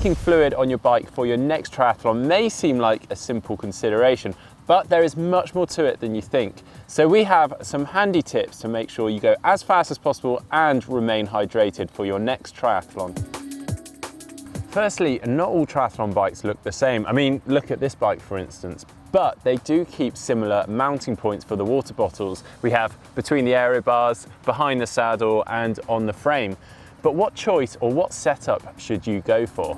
taking fluid on your bike for your next triathlon may seem like a simple consideration, but there is much more to it than you think. So we have some handy tips to make sure you go as fast as possible and remain hydrated for your next triathlon. Firstly, not all triathlon bikes look the same. I mean, look at this bike for instance, but they do keep similar mounting points for the water bottles. We have between the aero bars, behind the saddle and on the frame. But what choice or what setup should you go for?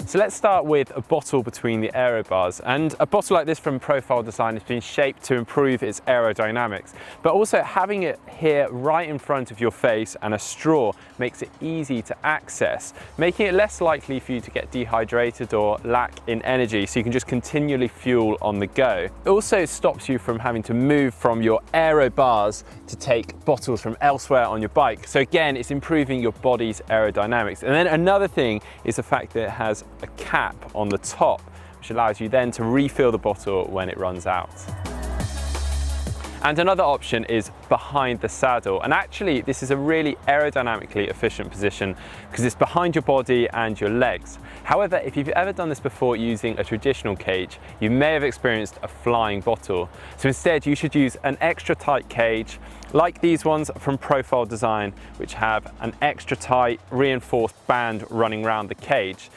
So let's start with a bottle between the aero bars, and a bottle like this from Threlfall design has been shaped to improve its aerodynamics, but also having it here right in front of your face and a straw makes it easy to access, making it less likely for you to get dehydrated or lack in energy, so you can just continually fuel on the go. It also stops you from having to move from your aero bars to take bottles from elsewhere on your bike. So again, it's improving your body's aerodynamics. And then another thing is the fact that it has a cap on the top, which allows you then to refill the bottle when it runs out. And another option is behind the saddle. And actually, this is a really aerodynamically efficient position because it's behind your body and your legs. However, if you've ever done this before using a traditional cage, you may have experienced a flying bottle. So instead, you should use an extra tight cage like these ones from Threlfall design, which have an extra tight reinforced band running around the cage.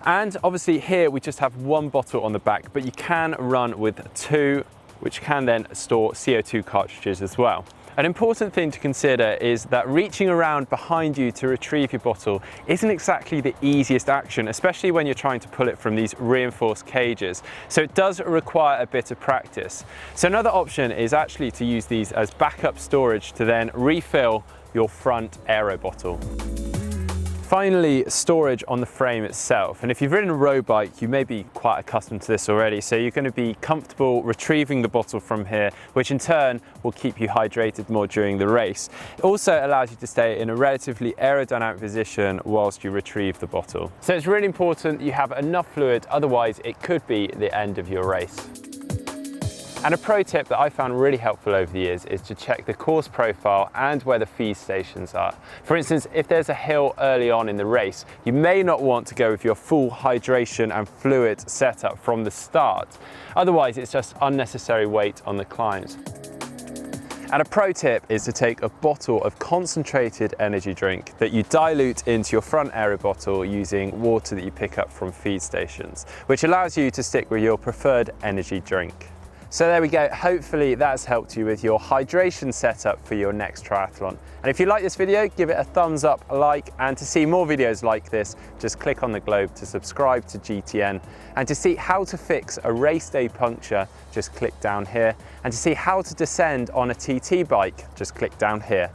And obviously here we just have one bottle on the back, but you can run with two, which can then store CO2 cartridges as well. An important thing to consider is that reaching around behind you to retrieve your bottle isn't exactly the easiest action, especially when you're trying to pull it from these reinforced cages. So it does require a bit of practice. So another option is actually to use these as backup storage to then refill your front aero bottle. Finally, storage on the frame itself. And if you've ridden a road bike, you may be quite accustomed to this already. So you're going to be comfortable retrieving the bottle from here, which in turn will keep you hydrated more during the race. It also allows you to stay in a relatively aerodynamic position whilst you retrieve the bottle. So it's really important you have enough fluid, otherwise it could be the end of your race. And a pro tip that I found really helpful over the years is to check the course profile and where the feed stations are. For instance, if there's a hill early on in the race, you may not want to go with your full hydration and fluid setup from the start. Otherwise, it's just unnecessary weight on the climbs. And a pro tip is to take a bottle of concentrated energy drink that you dilute into your front aero bottle using water that you pick up from feed stations, which allows you to stick with your preferred energy drink. So there we go, hopefully that's helped you with your hydration setup for your next triathlon. And if you like this video, give it a thumbs up, a like, and to see more videos like this, just click on the globe to subscribe to GTN. And to see how to fix a race day puncture, just click down here. And to see how to descend on a TT bike, just click down here.